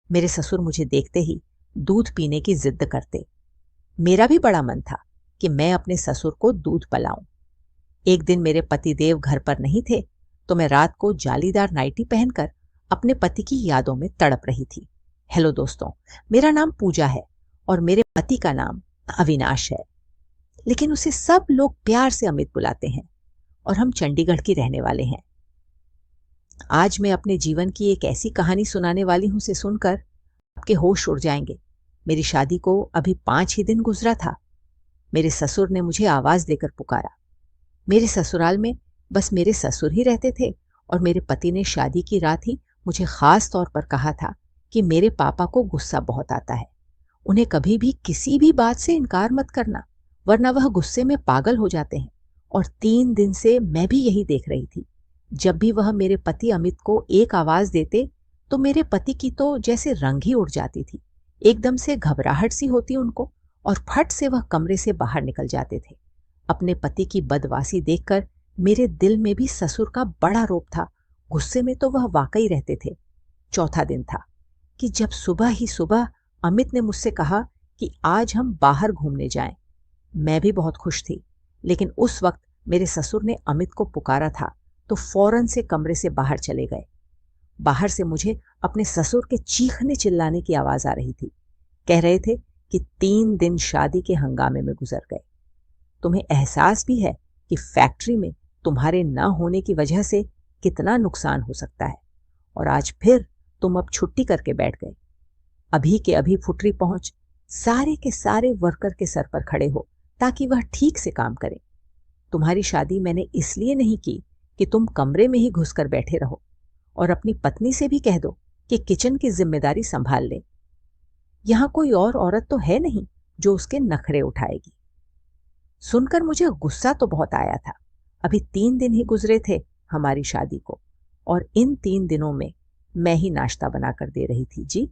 मेरे ससुर मुझे देखते ही दूध पीने की जिद करते। मेरा भी बड़ा मन था कि मैं अपने ससुर को दूध पिलाऊं। एक दिन मेरे पतिदेव घर पर नहीं थे तो मैं रात को जालीदार नाइटी पहनकर अपने पति की यादों में तड़प रही थी। हेलो दोस्तों, मेरा नाम पूजा है और मेरे पति का नाम अविनाश है, लेकिन उसे सब लोग प्यार से अमित बुलाते हैं और हम चंडीगढ़ की रहने वाले हैं। आज मैं अपने जीवन की एक ऐसी कहानी सुनाने वाली हूं, उसे सुनकर आपके होश उड़ जाएंगे। मेरी शादी को अभी 5 ही दिन गुजरा था। मेरे ससुर ने मुझे आवाज देकर पुकारा। मेरे ससुराल में बस मेरे ससुर ही रहते थे और मेरे पति ने शादी की रात ही मुझे खास तौर पर कहा था कि मेरे पापा को गुस्सा बहुत आता है, उन्हें कभी भी किसी भी बात से इनकार मत करना, वरना वह गुस्से में पागल हो जाते हैं। और 3 दिन से मैं भी यही देख रही थी। जब भी वह मेरे पति अमित को एक आवाज देते तो मेरे पति की तो जैसे रंग ही उड़ जाती थी। एकदम से घबराहट सी होती उनको और फट से वह कमरे से बाहर निकल जाते थे। अपने पति की बदवासी देखकर मेरे दिल में भी ससुर का बड़ा रोब था। गुस्से में तो वह वाकई रहते थे। चौथा दिन था कि जब सुबह ही सुबह अमित ने मुझसे कहा कि आज हम बाहर घूमने जाएं। मैं भी बहुत खुश थी, लेकिन उस वक्त मेरे ससुर ने अमित को पुकारा था तो फौरन से कमरे से बाहर चले गए। बाहर से मुझे अपने ससुर के चीखने चिल्लाने की आवाज आ रही थी। कह रहे थे कि 3 दिन शादी के हंगामे में गुजर गए। तुम्हें एहसास भी है कि फैक्ट्री में तुम्हारे न होने की वजह से कितना नुकसान हो सकता है, और आज फिर तुम अब छुट्टी करके बैठ गए। अभी के अभी फुटरी पहुंच सारे के सारे वर्कर के सर पर खड़े हो ताकि वह ठीक से काम करें। तुम्हारी शादी मैंने इसलिए नहीं की कि तुम कमरे में ही घुसकर बैठे रहो, और अपनी पत्नी से भी कह दो कि किचन की जिम्मेदारी संभाल ले। यहां कोई और औरत तो है नहीं जो उसके नखरे उठाएगी। सुनकर मुझे गुस्सा तो बहुत आया था। अभी 3 दिन ही गुजरे थे हमारी शादी को, और इन 3 दिनों में मैं ही नाश्ता बनाकर दे रही थी जी।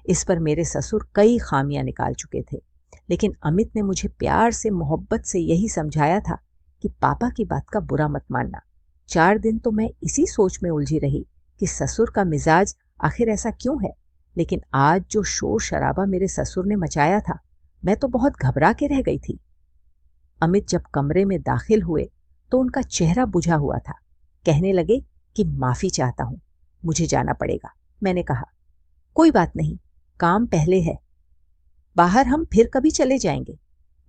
इस पर मेरे ससुर कई खामियां निकाल चुके थे, लेकिन अमित ने मुझे प्यार से मोहब्बत से यही समझाया था कि पापा की बात का बुरा मत मानना। 4 दिन तो मैं इसी सोच में उलझी रही कि ससुर का मिजाज आखिर ऐसा क्यों है, लेकिन आज जो शोर शराबा मेरे ससुर ने मचाया था, मैं तो बहुत घबरा के रह गई थी। अमित जब कमरे में दाखिल हुए तो उनका चेहरा बुझा हुआ था। कहने लगे कि माफी चाहता हूं, मुझे जाना पड़ेगा। मैंने कहा, कोई बात नहीं, काम पहले है, बाहर हम फिर कभी चले जाएंगे।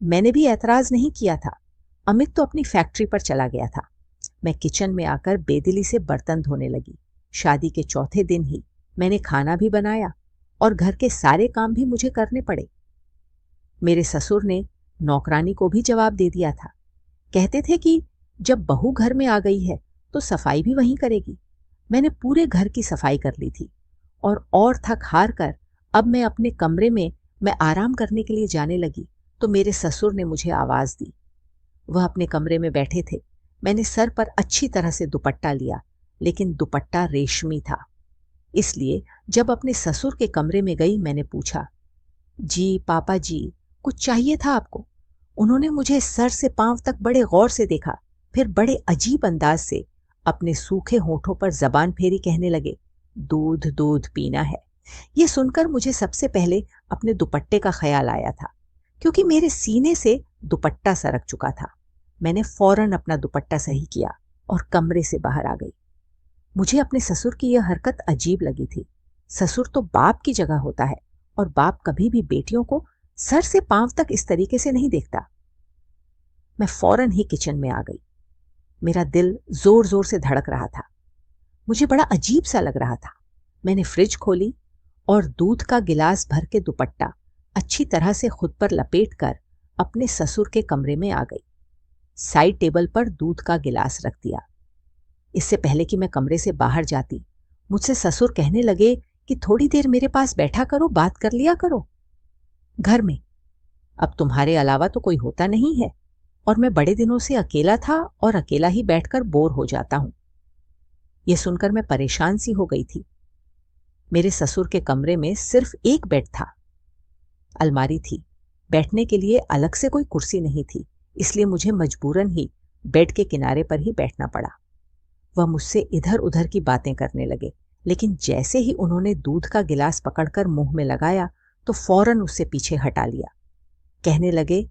मैंने भी ऐतराज नहीं किया था। अमित तो अपनी फैक्ट्री पर चला गया था। मैं किचन में आकर बेदिली से बर्तन धोने लगी। शादी के चौथे दिन ही मैंने खाना भी बनाया और घर के सारे काम भी मुझे करने पड़े। मेरे ससुर ने नौकरानी को भी जवाब दे दिया था। कहते थे कि जब बहू घर में आ गई है तो सफाई भी वहीं करेगी। मैंने पूरे घर की सफाई कर ली थी, और थक हार कर अब मैं अपने कमरे में आराम करने के लिए जाने लगी तो मेरे ससुर ने मुझे आवाज दी। वह अपने कमरे में बैठे थे। मैंने सर पर अच्छी तरह से दुपट्टा लिया, लेकिन दुपट्टा रेशमी था। इसलिए जब अपने ससुर के कमरे में गई मैंने पूछा, जी पापा जी, कुछ चाहिए था आपको? उन्होंने मुझे सर से पांव तक बड़े गौर से देखा, फिर बड़े अजीब अंदाज से अपने सूखे होठों पर जबान फेरी कहने लगे, दूध दूध पीना है। यह सुनकर मुझे सबसे पहले अपने दुपट्टे का ख्याल आया था, क्योंकि मेरे सीने से दुपट्टा सरक चुका था। मैंने फौरन अपना दुपट्टा सही किया और कमरे से बाहर आ गई। मुझे अपने ससुर की यह हरकत अजीब लगी थी। ससुर तो बाप की जगह होता है, और बाप कभी भी बेटियों को सर से पांव तक इस तरीके से नहीं देखता। मैं फौरन ही किचन में आ गई। मेरा दिल जोर जोर से धड़क रहा था। मुझे बड़ा अजीब सा लग रहा था। मैंने फ्रिज खोली और दूध का गिलास भर के दुपट्टा अच्छी तरह से खुद पर लपेट कर अपने ससुर के कमरे में आ गई। साइड टेबल पर दूध का गिलास रख दिया। इससे पहले कि मैं कमरे से बाहर जाती, मुझसे ससुर कहने लगे कि थोड़ी देर मेरे पास बैठा करो, बात कर लिया करो। घर में अब तुम्हारे अलावा तो कोई होता नहीं है, और मैं बड़े दिनों से अकेला था और अकेला ही बैठकर बोर हो जाता हूं। यह सुनकर मैं परेशान सी हो गई थी। मेरे ससुर के कमरे में सिर्फ एक बेड था, अलमारी थी, बैठने के लिए अलग से कोई कुर्सी नहीं थी, इसलिए मुझे मजबूरन ही बेड के किनारे पर ही बैठना पड़ा। वह मुझसे इधर उधर की बातें करने लगे, लेकिन जैसे ही उन्होंने दूध का गिलास पकड़कर मुंह में लगाया तो फौरन उससे पीछे हटा लिया। कहने लगे,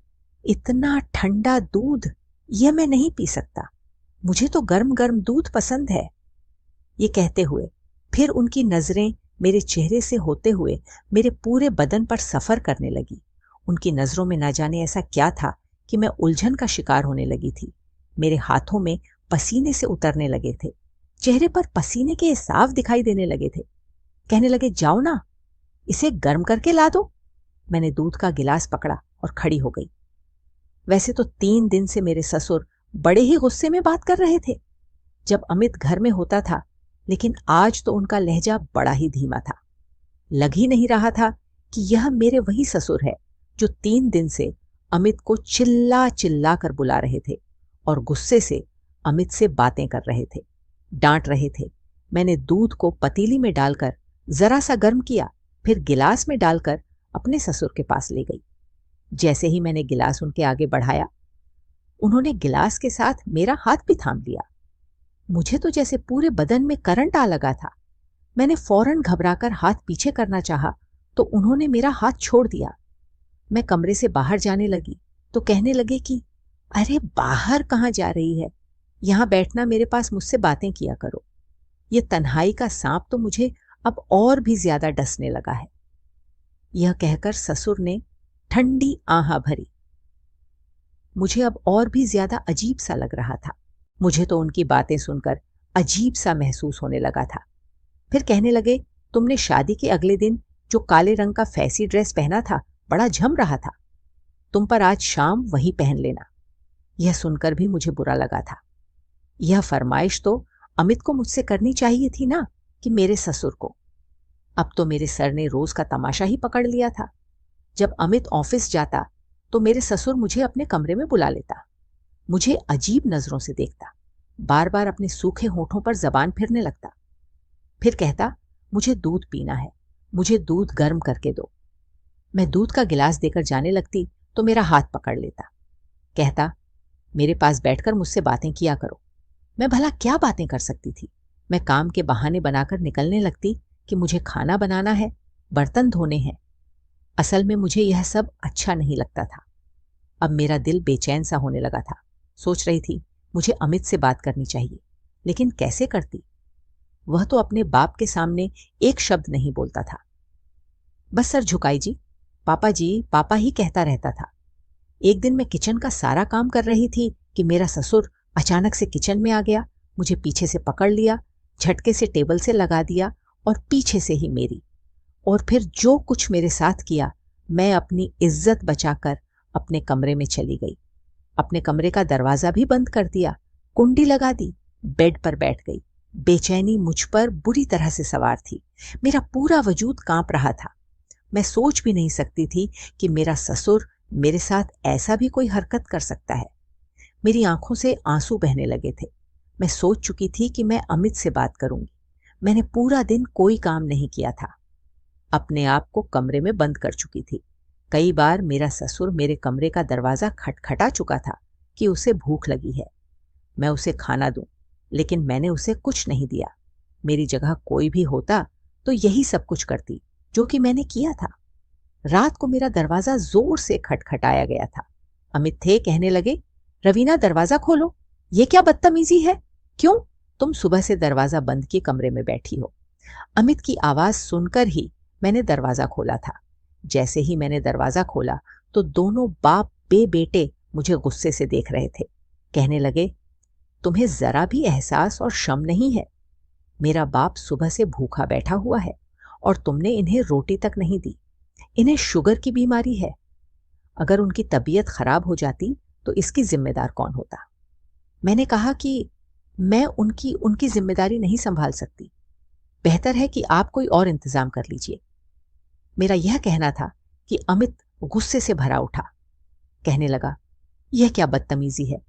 इतना ठंडा दूध, यह मैं नहीं पी सकता, मुझे तो गर्म गर्म दूध पसंद है। ये कहते हुए फिर उनकी नजरें मेरे चेहरे से होते हुए मेरे पूरे बदन पर सफर करने लगी। उनकी नजरों में ना जाने ऐसा क्या था कि मैं उलझन का शिकार होने लगी थी। मेरे हाथों में पसीने से उतरने लगे थे, चेहरे पर पसीने के साफ दिखाई देने लगे थे। कहने लगे, जाओ ना, इसे गर्म करके ला दो। मैंने दूध का गिलास पकड़ा और खड़ी हो गई। वैसे तो 3 दिन से मेरे ससुर बड़े ही गुस्से में बात कर रहे थे जब अमित घर में होता था, लेकिन आज तो उनका लहजा बड़ा ही धीमा था। लग ही नहीं रहा था कि यह मेरे वही ससुर है जो 3 दिन से अमित को चिल्ला चिल्ला कर बुला रहे थे और गुस्से से अमित से बातें कर रहे थे, डांट रहे थे। मैंने दूध को पतीली में डालकर जरा सा गर्म किया, फिर गिलास में डालकर अपने ससुर के पास ले गई। जैसे ही मैंने गिलास उनके आगे बढ़ाया, उन्होंने गिलास के साथ मेरा हाथ भी थाम लिया। मुझे तो जैसे पूरे बदन में करंट आ लगा था। मैंने फौरन घबराकर हाथ पीछे करना चाहा तो उन्होंने मेरा हाथ छोड़ दिया। मैं कमरे से बाहर जाने लगी तो कहने लगे कि अरे बाहर कहाँ जा रही है, यहां बैठना, मेरे पास मुझसे बातें किया करो। ये तन्हाई का सांप तो मुझे अब और भी ज्यादा डसने लगा है। यह कहकर ससुर ने ठंडी आह भरी। मुझे अब और भी ज्यादा अजीब सा लग रहा था। मुझे तो उनकी बातें सुनकर अजीब सा महसूस होने लगा था। फिर कहने लगे, तुमने शादी के अगले दिन जो काले रंग का फैंसी ड्रेस पहना था बड़ा जम रहा था, तुम पर आज शाम वही पहन लेना। यह सुनकर भी मुझे बुरा लगा था। यह फरमाइश तो अमित को मुझसे करनी चाहिए थी ना, कि मेरे ससुर को। अब तो मेरे सर ने रोज का तमाशा ही पकड़ लिया था। जब अमित ऑफिस जाता तो मेरे ससुर मुझे अपने कमरे में बुला लेता, मुझे अजीब नजरों से देखता, बार बार अपने सूखे होठों पर जबान फिरने लगता। फिर कहता, मुझे दूध पीना है, मुझे दूध गर्म करके दो। मैं दूध का गिलास देकर जाने लगती तो मेरा हाथ पकड़ लेता। कहता, मेरे पास बैठकर मुझसे बातें किया करो। मैं भला क्या बातें कर सकती थी। मैं काम के बहाने बनाकर निकलने लगती कि मुझे खाना बनाना है, बर्तन धोने हैं। असल में मुझे यह सब अच्छा नहीं लगता था। अब मेरा दिल बेचैन सा होने लगा था। सोच रही थी मुझे अमित से बात करनी चाहिए, लेकिन कैसे करती। वह तो अपने बाप के सामने एक शब्द नहीं बोलता था। बस सर झुकाई जी, पापा ही कहता रहता था। एक दिन मैं किचन का सारा काम कर रही थी कि मेरा ससुर अचानक से किचन में आ गया, मुझे पीछे से पकड़ लिया, झटके से टेबल से लगा दिया और पीछे से ही मेरी, और फिर जो कुछ मेरे साथ किया, मैं अपनी इज्जत बचाकर अपने कमरे में चली गई। अपने कमरे का दरवाजा भी बंद कर दिया, कुंडी लगा दी, बेड पर बैठ गई। बेचैनी मुझ पर बुरी तरह से सवार थी। मेरा पूरा वजूद कांप रहा था। मैं सोच भी नहीं सकती थी कि मेरा ससुर मेरे साथ ऐसा भी कोई हरकत कर सकता है। मेरी आंखों से आंसू बहने लगे थे। मैं सोच चुकी थी कि मैं अमित से बात करूंगी। मैंने पूरा दिन कोई काम नहीं किया था, अपने आप को कमरे में बंद कर चुकी थी। कई बार मेरा ससुर मेरे कमरे का दरवाजा खटखटा चुका था कि उसे भूख लगी है, मैं उसे खाना दूं, लेकिन मैंने उसे कुछ नहीं दिया। मेरी जगह कोई भी होता तो यही सब कुछ करती जो कि मैंने किया था। रात को मेरा दरवाजा जोर से खटखटाया गया था। अमित थे, कहने लगे, रवीना दरवाजा खोलो, ये क्या बदतमीजी है, क्यों तुम सुबह से दरवाजा बंद किए कमरे में बैठी हो। अमित की आवाज सुनकर ही मैंने दरवाजा खोला था। जैसे ही मैंने दरवाजा खोला तो दोनों बाप बेटे मुझे गुस्से से देख रहे थे। कहने लगे, तुम्हें जरा भी एहसास और शर्म नहीं है। मेरा बाप सुबह से भूखा बैठा हुआ है और तुमने इन्हें रोटी तक नहीं दी। इन्हें शुगर की बीमारी है। अगर उनकी तबीयत खराब हो जाती तो इसकी जिम्मेदार कौन होता। मैंने कहा कि मैं उनकी जिम्मेदारी नहीं संभाल सकती, बेहतर है कि आप कोई और इंतजाम कर लीजिए। मेरा यह कहना था कि अमित गुस्से से भरा उठा। कहने लगा, यह क्या बदतमीजी है।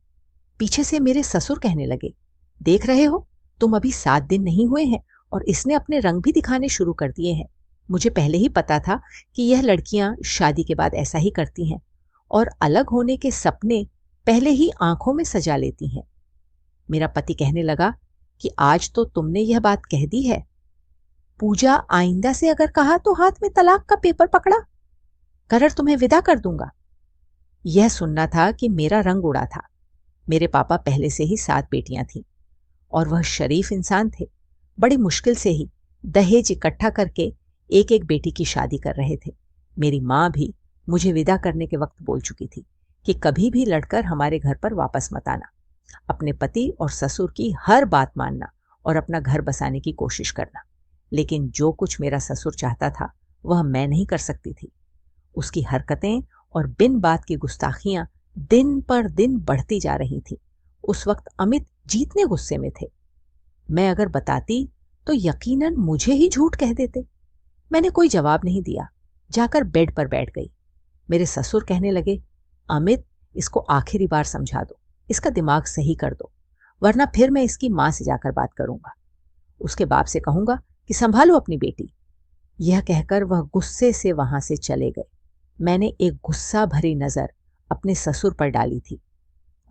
पीछे से मेरे ससुर कहने लगे, देख रहे हो, तुम अभी 7 दिन नहीं हुए हैं और इसने अपने रंग भी दिखाने शुरू कर दिए हैं। मुझे पहले ही पता था कि यह लड़कियां शादी के बाद ऐसा ही करती हैं और अलग होने के सपने पहले ही आंखों में सजा लेती हैं। मेरा पति कहने लगा कि आज तो तुमने यह बात कह दी है, पूजा आइंदा से अगर कहा तो हाथ में तलाक का पेपर पकड़ा, करर तुम्हें विदा कर दूंगा। यह सुनना था कि मेरा रंग उड़ा था। मेरे पापा पहले से ही 7 बेटियां थीं और वह शरीफ इंसान थे। बड़ी मुश्किल से ही दहेज इकट्ठा करके एक एक बेटी की शादी कर रहे थे। मेरी माँ भी मुझे विदा करने के वक्त बोल चुकी थी कि कभी भी लड़कर हमारे घर पर वापस मत आना, अपने पति और ससुर की हर बात मानना और अपना घर बसाने की कोशिश करना। लेकिन जो कुछ मेरा ससुर चाहता था वह मैं नहीं कर सकती थी। उसकी हरकतें और बिन बात की गुस्ताखियां दिन पर दिन बढ़ती जा रही थी। उस वक्त अमित जीतने गुस्से में थे। मैं अगर बताती तो यकीनन मुझे ही झूठ कह देते। मैंने कोई जवाब नहीं दिया, जाकर बेड पर बैठ गई। मेरे ससुर कहने लगे, अमित, इसको आखिरी बार समझा दो, इसका दिमाग सही कर दो, वरना फिर मैं इसकी मां से जाकर बात करूंगा। उसके बाप से कहूंगा कि संभालो अपनी बेटी। यह कहकर वह गुस्से से वहां से चले गए। मैंने एक गुस्सा भरी नजर अपने ससुर पर डाली थी।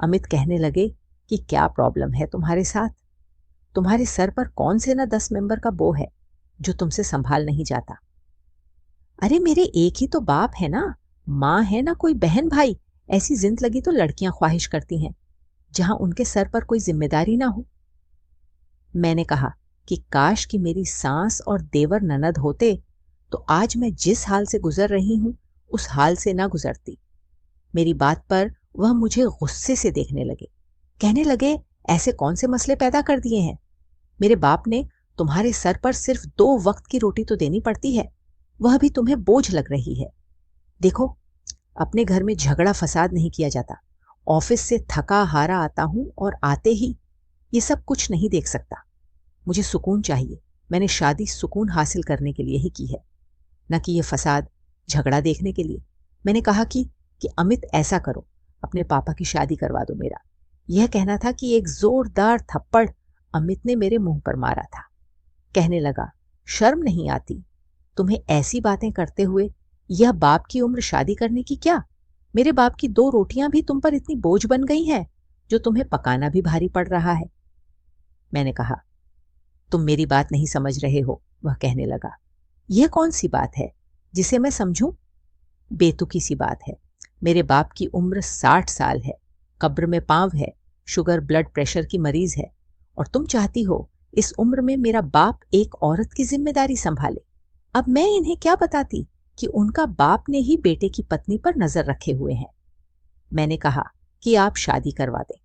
अमित कहने लगे कि क्या प्रॉब्लम है तुम्हारे साथ? तुम्हारे सर पर कौन से ना 10 मेंबर का बो है जो तुमसे संभाल नहीं जाता? अरे मेरे एक ही तो बाप है ना, माँ है ना कोई बहन भाई। ऐसी जिंदगी तो लड़कियां ख्वाहिश करती हैं जहां उनके सर पर कोई जिम्मेदारी ना हो। मैंने कहा कि काश कि मेरी सास और देवर ननद होते तो आज मैं जिस हाल से गुजर रही हूं उस हाल से ना गुजरती। मेरी बात पर वह मुझे गुस्से से देखने लगे। कहने लगे, ऐसे कौन से मसले पैदा कर दिए हैं? मेरे बाप ने तुम्हारे सर पर सिर्फ 2 वक्त की रोटी तो देनी पड़ती है, वह भी तुम्हें बोझ लग रही है। देखो, अपने घर में झगड़ा फसाद नहीं किया जाता। ऑफिस से थका हारा आता हूं और आते ही ये सब कुछ नहीं देख सकता। मुझे सुकून चाहिए। मैंने शादी सुकून हासिल करने के लिए ही की है, न कि ये फसाद झगड़ा देखने के लिए। मैंने कहा कि अमित, ऐसा करो, अपने पापा की शादी करवा दो मेरा। यह कहना था कि एक जोरदार थप्पड़ अमित ने मेरे मुंह पर मारा था। कहने लगा, शर्म नहीं आती तुम्हें ऐसी बातें करते हुए? यह बाप की उम्र शादी करने की क्या? मेरे बाप की 2 रोटियां भी तुम पर इतनी बोझ बन गई हैं जो तुम्हें पकाना भी भारी पड़ रहा है। मैंने कहा, तुम मेरी बात नहीं समझ रहे हो। वह कहने लगा, यह कौन सी बात है जिसे मैं समझूं? बेतुकी सी बात है। मेरे बाप की उम्र 60 साल है, कब्र में पांव है, शुगर ब्लड प्रेशर की मरीज है, और तुम चाहती हो इस उम्र में मेरा बाप एक औरत की जिम्मेदारी संभाले। अब मैं इन्हें क्या बताती कि उनका बाप ने ही बेटे की पत्नी पर नजर रखे हुए हैं। मैंने कहा कि आप शादी करवा दें,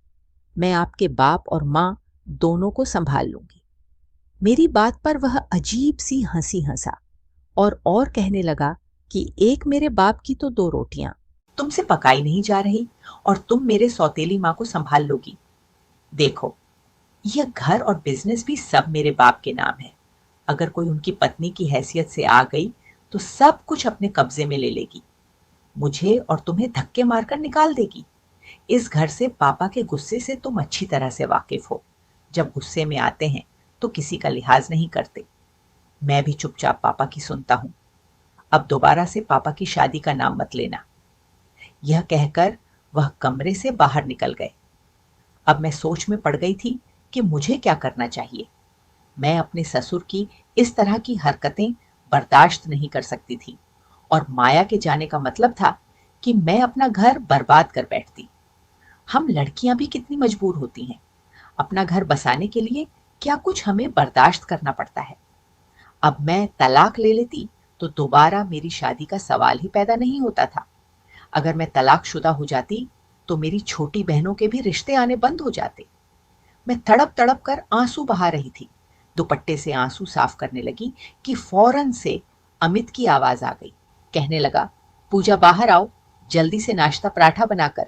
मैं आपके बाप और मां दोनों को संभाल लूंगी। मेरी बात पर वह अजीब सी हंसी हंसा और कहने लगा कि एक मेरे बाप की तो 2 रोटियां तुमसे पकाई नहीं जा रही और तुम मेरे सौतेली मां को संभाल लोगी। देखो, यह घर और बिजनेस भी सब मेरे बाप के नाम है। अगर कोई उनकी पत्नी की हैसियत से आ गई तो सब कुछ अपने कब्जे में ले लेगी, मुझे और तुम्हें धक्के मारकर निकाल देगी। इस घर से पापा के गुस्से से तुम अच्छी तरह से वाकिफ हो। जब गुस्से में आते हैं तो किसी का लिहाज नहीं करते। मैं भी चुपचाप पापा की सुनता हूं। अब दोबारा से पापा की शादी का नाम मत लेना। यह कहकर वह कमरे से बाहर निकल गए। अब मैं सोच में पड़ गई थी कि मुझे क्या करना चाहिए। मैं अपने ससुर की इस तरह की हरकतें बर्दाश्त नहीं कर सकती थी और माया के जाने का मतलब था कि मैं अपना घर बर्बाद कर बैठती। हम लड़कियां भी कितनी मजबूर होती हैं। अपना घर बसाने के लिए क्या कुछ हमें बर्दाश्त करना पड़ता है। अब मैं तलाक ले लेती तो दोबारा मेरी शादी का सवाल ही पैदा नहीं होता था। अगर मैं तलाकशुदा हो जाती तो मेरी छोटी बहनों के भी रिश्ते आने बंद हो जाते। मैं तड़प तड़प कर आंसू बहा रही थी। दुपट्टे से आंसू साफ करने लगी कि फौरन से अमित की आवाज आ गई। कहने लगा, पूजा बाहर आओ, जल्दी से नाश्ता पराठा बनाकर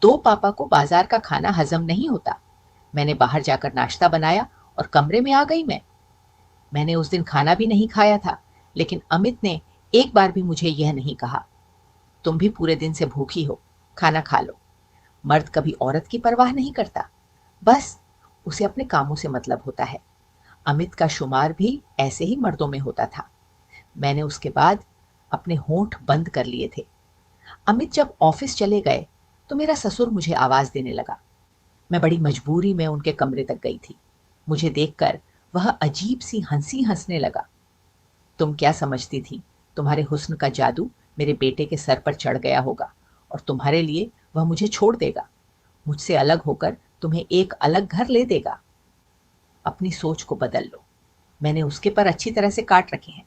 दो, पापा को बाजार का खाना हजम नहीं होता। मैंने बाहर जाकर नाश्ता बनाया और कमरे में आ गई। मैंने उस दिन खाना भी नहीं खाया था, लेकिन अमित ने एक बार भी मुझे यह नहीं कहा, तुम भी पूरे दिन से भूखी हो, खाना खा लो। मर्द कभी औरत की परवाह नहीं करता, बस उसे अपने कामों से मतलब होता है। अमित का शुमार भी ऐसे ही मर्दों में होता था। मैंने उसके बाद अपने होंठ बंद कर लिए थे। अमित जब ऑफिस चले गए तो मेरा ससुर मुझे आवाज देने लगा। मैं बड़ी मजबूरी में उनके कमरे तक गई थी। मुझे देखकर वह अजीब सी हंसी हंसने लगा। तुम क्या समझती थी तुम्हारे हुस्न का जादू मेरे बेटे के सर पर चढ़ गया होगा और तुम्हारे लिए वह मुझे छोड़ देगा, मुझसे अलग होकर तुम्हें एक अलग घर ले देगा। अपनी सोच को बदल लो। मैंने उसके पर अच्छी तरह से काट रखे हैं।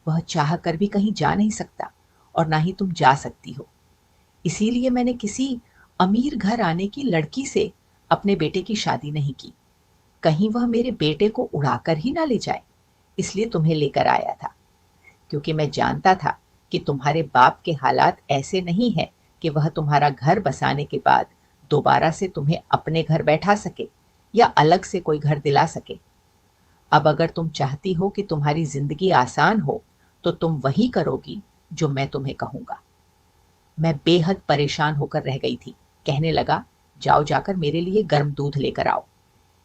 वह चाह कर भी कहीं जा नहीं सकता और ना ही तुम जा सकती हो। इसीलिए मैंने किसी अमीर घर आने की लड़की से अपने बेटे की शादी नहीं की। कहीं वह मेरे बेटे को उड़ाकर ही ना ले जाए, इसलिए तुम्हें लेकर आया था। क्योंकि मैं जानता था कि तुम्हारे बाप के हालात ऐसे नहीं है कि वह तुम्हारा घर बसाने के बाद दोबारा से तुम्हें अपने घर बैठा सके या अलग से कोई घर दिला सके। अब अगर तुम चाहती हो कि तुम्हारी जिंदगी आसान हो तो तुम वही करोगी जो मैं तुम्हें कहूंगा। मैं बेहद परेशान होकर रह गई थी। कहने लगा, जाओ जाकर मेरे लिए गर्म दूध लेकर आओ।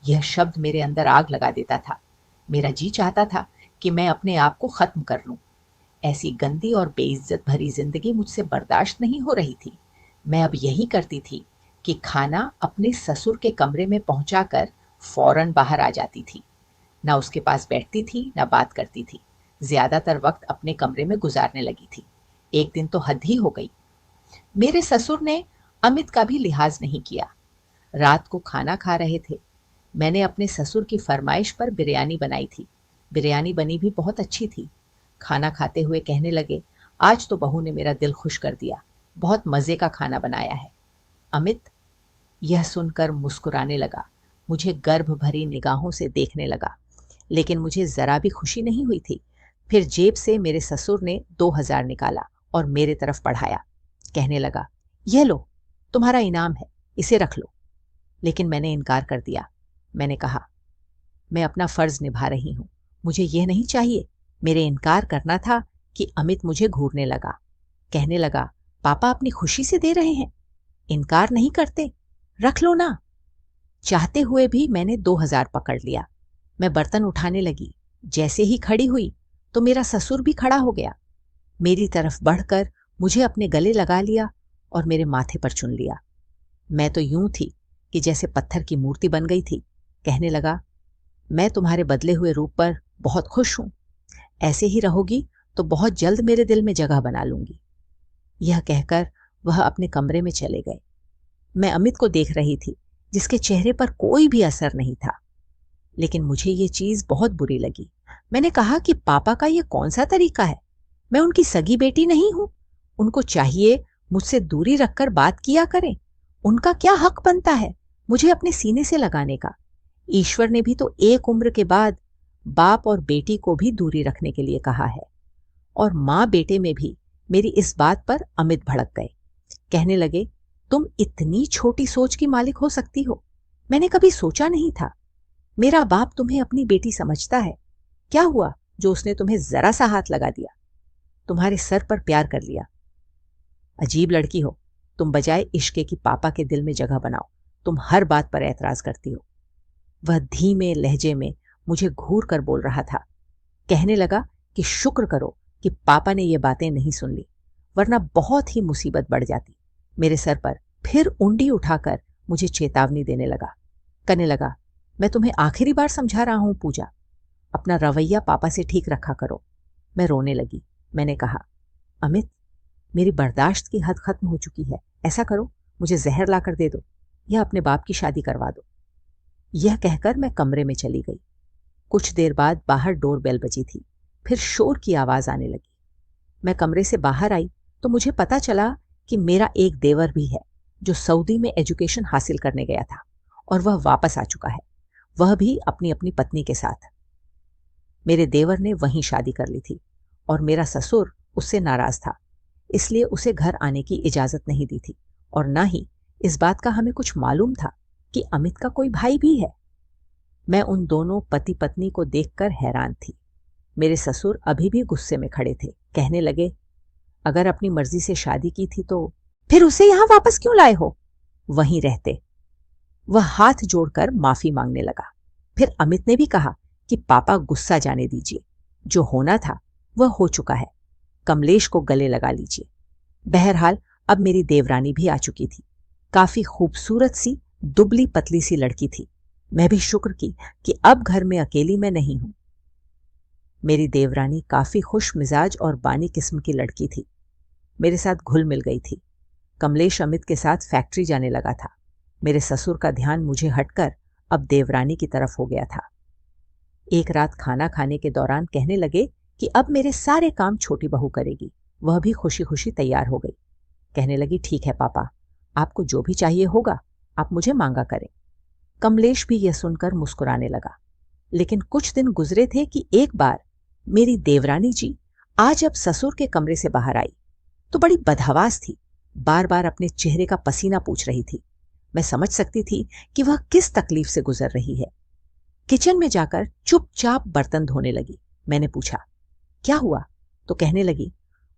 यह शब्द मेरे अंदर आग लगा देता था। मेरा जी चाहता था कि मैं अपने आप को खत्म कर लूं। ऐसी गंदी और बेइज्जत भरी जिंदगी मुझसे बर्दाश्त नहीं हो रही थी। मैं अब यही करती थी कि खाना अपने ससुर के कमरे में पहुंचाकर फौरन बाहर आ जाती थी। ना उसके पास बैठती थी, ना बात करती थी। ज्यादातर वक्त अपने कमरे में गुजारने लगी थी। एक दिन तो हद ही हो गई। मेरे ससुर ने अमित का भी लिहाज नहीं किया। रात को खाना खा रहे थे। मैंने अपने ससुर की फरमाइश पर बिरयानी बनाई थी। बिरयानी बनी भी बहुत अच्छी थी। खाना खाते हुए कहने लगे, आज तो बहू ने मेरा दिल खुश कर दिया, बहुत मजे का खाना बनाया है। अमित यह सुनकर मुस्कुराने लगा, मुझे गर्भ भरी निगाहों से देखने लगा, लेकिन मुझे जरा भी खुशी नहीं हुई थी। फिर जेब से मेरे ससुर ने 2000 निकाला और मेरे तरफ बढ़ाया। कहने लगा, यह लो, तुम्हारा इनाम है, इसे रख लो। लेकिन मैंने इनकार कर दिया। मैंने कहा, मैं अपना फर्ज निभा रही हूं, मुझे यह नहीं चाहिए। मेरे इनकार करना था कि अमित मुझे घूरने लगा। कहने लगा, पापा अपनी खुशी से दे रहे हैं, इनकार नहीं करते, रख लो ना। चाहते हुए भी मैंने 2000 पकड़ लिया। मैं बर्तन उठाने लगी। जैसे ही खड़ी हुई तो मेरा ससुर भी खड़ा हो गया। मेरी तरफ बढ़कर मुझे अपने गले लगा लिया और मेरे माथे पर चुन लिया। मैं तो यूं थी कि जैसे पत्थर की मूर्ति बन गई थी। कहने लगा, मैं तुम्हारे बदले हुए रूप पर बहुत खुश हूं। ऐसे ही रहोगी तो बहुत जल्द मेरे दिल में जगह बना लूंगी। यह कहकर वह अपने कमरे में चले गए। मैं अमित को देख रही थी, जिसके चेहरे पर कोई भी असर नहीं था। लेकिन मुझे ये चीज बहुत बुरी लगी। मैंने कहा कि पापा का ये कौन सा तरीका है? मैं उनकी सगी बेटी नहीं हूं। उनको चाहिए मुझसे दूरी रखकर बात किया करें। उनका क्या हक बनता है मुझे अपने सीने से लगाने का? ईश्वर ने भी तो एक उम्र के बाद बाप और बेटी को भी दूरी रखने के लिए कहा है। और माँ बेटे में भी मेरी इस बात पर अमित भड़क गए। कहने लगे, तुम इतनी छोटी सोच की मालिक हो सकती हो, मैंने कभी सोचा नहीं था। मेरा बाप तुम्हें अपनी बेटी समझता है। क्या हुआ जो उसने तुम्हें जरा सा हाथ लगा दिया, तुम्हारे सर पर प्यार कर लिया? अजीब लड़की हो तुम, बजाय इश्के की पापा के दिल में जगह बनाओ, तुम हर बात पर ऐतराज करती हो। वह धीमे लहजे में मुझे घूर कर बोल रहा था। कहने लगा कि शुक्र करो कि पापा ने ये बातें नहीं सुन ली, वरना बहुत ही मुसीबत बढ़ जाती। मेरे सर पर फिर उंगली उठाकर मुझे चेतावनी देने लगा। कहने लगा, मैं तुम्हें आखिरी बार समझा रहा हूं पूजा, अपना रवैया पापा से ठीक रखा करो। मैं रोने लगी। मैंने कहा, अमित, मेरी बर्दाश्त की हद खत्म हो चुकी है। ऐसा करो, मुझे जहर लाकर दे दो या अपने बाप की शादी करवा दो। यह कहकर मैं कमरे में चली गई। कुछ देर बाद बाहर डोरबेल बजी थी। फिर शोर की आवाज आने लगी। मैं कमरे से बाहर आई तो मुझे पता चला कि मेरा एक देवर भी है, जो सऊदी में एजुकेशन हासिल करने गया था और वह वापस आ चुका है, वह भी अपनी अपनी पत्नी के साथ। मेरे देवर ने वहीं शादी कर ली थी और मेरा ससुर उससे नाराज था, इसलिए उसे घर आने की इजाजत नहीं दी थी। और ना ही इस बात का हमें कुछ मालूम था कि अमित का कोई भाई भी है। मैं उन दोनों पति पत्नी को देखकर हैरान थी। मेरे ससुर अभी भी गुस्से में खड़े थे। कहने लगे, अगर अपनी मर्जी से शादी की थी तो फिर उसे यहां वापस क्यों लाए हो? वहीं रहते। वह हाथ जोड़कर माफी मांगने लगा। फिर अमित ने भी कहा कि पापा गुस्सा जाने दीजिए, जो होना था वह हो चुका है, कमलेश को गले लगा लीजिए। बहरहाल अब मेरी देवरानी भी आ चुकी थी। काफी खूबसूरत सी दुबली पतली सी लड़की थी। मैं भी शुक्र की कि अब घर में अकेली मैं नहीं हूं। मेरी देवरानी काफ़ी खुश मिजाज और बानी किस्म की लड़की थी। मेरे साथ घुल मिल गई थी। कमलेश अमित के साथ फैक्ट्री जाने लगा था। मेरे ससुर का ध्यान मुझे हटकर अब देवरानी की तरफ हो गया था। एक रात खाना खाने के दौरान कहने लगे कि अब मेरे सारे काम छोटी बहू करेगी। वह भी खुशी खुशी तैयार हो गई। कहने लगी, ठीक है पापा, आपको जो भी चाहिए होगा आप मुझे मांगा करें। कमलेश भी यह सुनकर मुस्कुराने लगा। लेकिन कुछ दिन गुजरे थे कि एक बार मेरी देवरानी जी आज अब ससुर के कमरे से बाहर आई तो बड़ी बदहवास थी। बार बार अपने चेहरे का पसीना पूछ रही थी। मैं समझ सकती थी कि वह किस तकलीफ से गुजर रही है। किचन में जाकर चुपचाप बर्तन धोने लगी। मैंने पूछा, क्या हुआ? तो कहने लगी,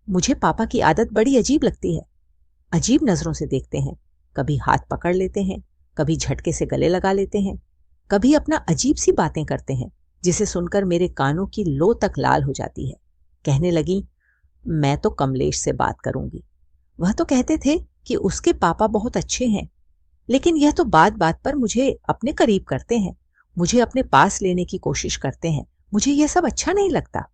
मुझे पापा की आदत बड़ी अजीब लगती है। अजीब नजरों से देखते हैं, कभी हाथ पकड़ लेते हैं, कभी झटके से गले लगा लेते हैं, कभी अपना अजीब सी बातें करते हैं जिसे सुनकर मेरे कानों की लो तक लाल हो जाती है। कहने लगी, मैं तो कमलेश से बात करूंगी। वह तो कहते थे कि उसके पापा बहुत अच्छे हैं, लेकिन यह तो बात बात पर मुझे अपने करीब करते हैं, मुझे अपने पास लेने की कोशिश करते हैं। मुझे यह सब अच्छा नहीं लगता।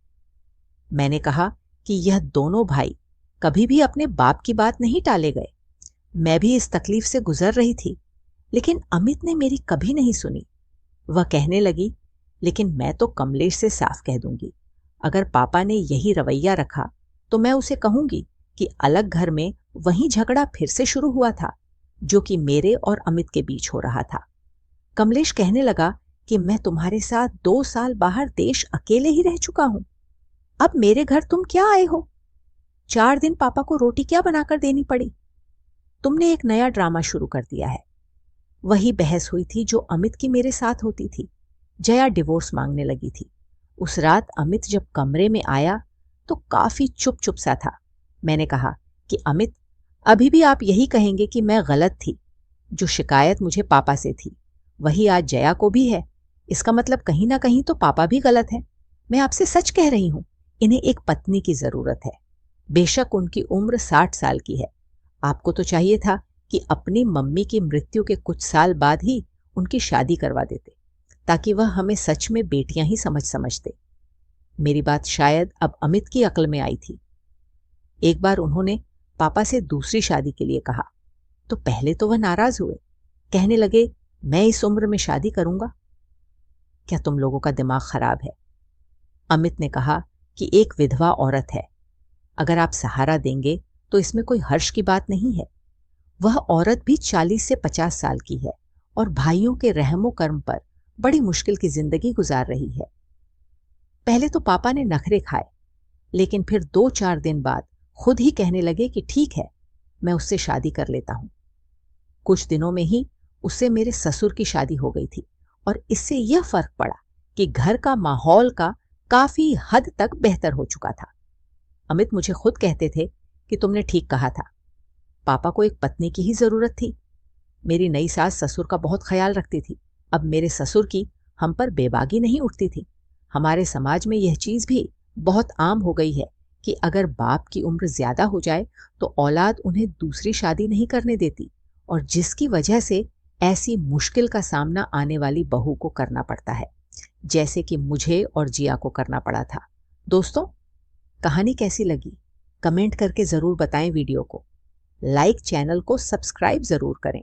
मैंने कहा कि यह दोनों भाई कभी भी अपने बाप की बात नहीं टाले गए। मैं भी इस तकलीफ से गुजर रही थी, लेकिन अमित ने मेरी कभी नहीं सुनी। वह कहने लगी, लेकिन मैं तो कमलेश से साफ कह दूंगी। अगर पापा ने यही रवैया रखा तो मैं उसे कहूंगी कि अलग घर में वही झगड़ा फिर से शुरू हुआ था जो कि मेरे और अमित के बीच हो रहा था। कमलेश कहने लगा कि मैं तुम्हारे साथ 2 साल बाहर देश अकेले ही रह चुका हूं। अब मेरे घर तुम क्या आए हो? 4 दिन पापा को रोटी क्या बनाकर देनी पड़ी? तुमने एक नया ड्रामा शुरू कर दिया है। वही बहस हुई थी जो अमित की मेरे साथ होती थी। जया डिवोर्स मांगने लगी थी। उस रात अमित जब कमरे में आया तो काफी चुप चुप सा था। मैंने कहा कि अमित, अभी भी आप यही कहेंगे कि मैं गलत थी। जो शिकायत मुझे पापा से थी वही आज जया को भी है। इसका मतलब कहीं ना कहीं तो पापा भी गलत है। मैं आपसे सच कह रही हूं, इन्हें एक पत्नी की जरूरत है। बेशक उनकी उम्र 60 साल की है। आपको तो चाहिए था कि अपनी मम्मी की मृत्यु के कुछ साल बाद ही उनकी शादी करवा देते, ताकि वह हमें सच में बेटियां ही समझते। मेरी बात शायद अब अमित की अक्ल में आई थी। एक बार उन्होंने पापा से दूसरी शादी के लिए कहा तो पहले तो वह नाराज हुए। कहने लगे, मैं इस उम्र में शादी करूंगा? क्या तुम लोगों का दिमाग खराब है? अमित ने कहा कि एक विधवा औरत है, अगर आप सहारा देंगे तो इसमें कोई हर्ष की बात नहीं है। वह औरत भी 40 से 50 साल की है और भाइयों के रहमो कर्म पर बड़ी मुश्किल की जिंदगी गुजार रही है। पहले तो पापा ने नखरे खाए, लेकिन फिर 2-4 दिन बाद खुद ही कहने लगे कि ठीक है, मैं उससे शादी कर लेता हूं। कुछ दिनों में ही उससे मेरे ससुर की शादी हो गई थी और इससे यह फर्क पड़ा कि घर का माहौल का काफी हद तक बेहतर हो चुका था। अमित मुझे खुद कहते थे कि तुमने ठीक कहा था, पापा को एक पत्नी की ही जरूरत थी। मेरी नई सास ससुर का बहुत ख्याल रखती थी। अब मेरे ससुर की हम पर बेबागी नहीं उठती थी। हमारे समाज में यह चीज भी बहुत आम हो गई है कि अगर बाप की उम्र ज्यादा हो जाए तो औलाद उन्हें दूसरी शादी नहीं करने देती, और जिसकी वजह से ऐसी मुश्किल का सामना आने वाली बहू को करना पड़ता है, जैसे कि मुझे और जिया को करना पड़ा था। दोस्तों, कहानी कैसी लगी कमेंट करके जरूर बताएं। वीडियो को लाइक, चैनल को सब्सक्राइब जरूर करें।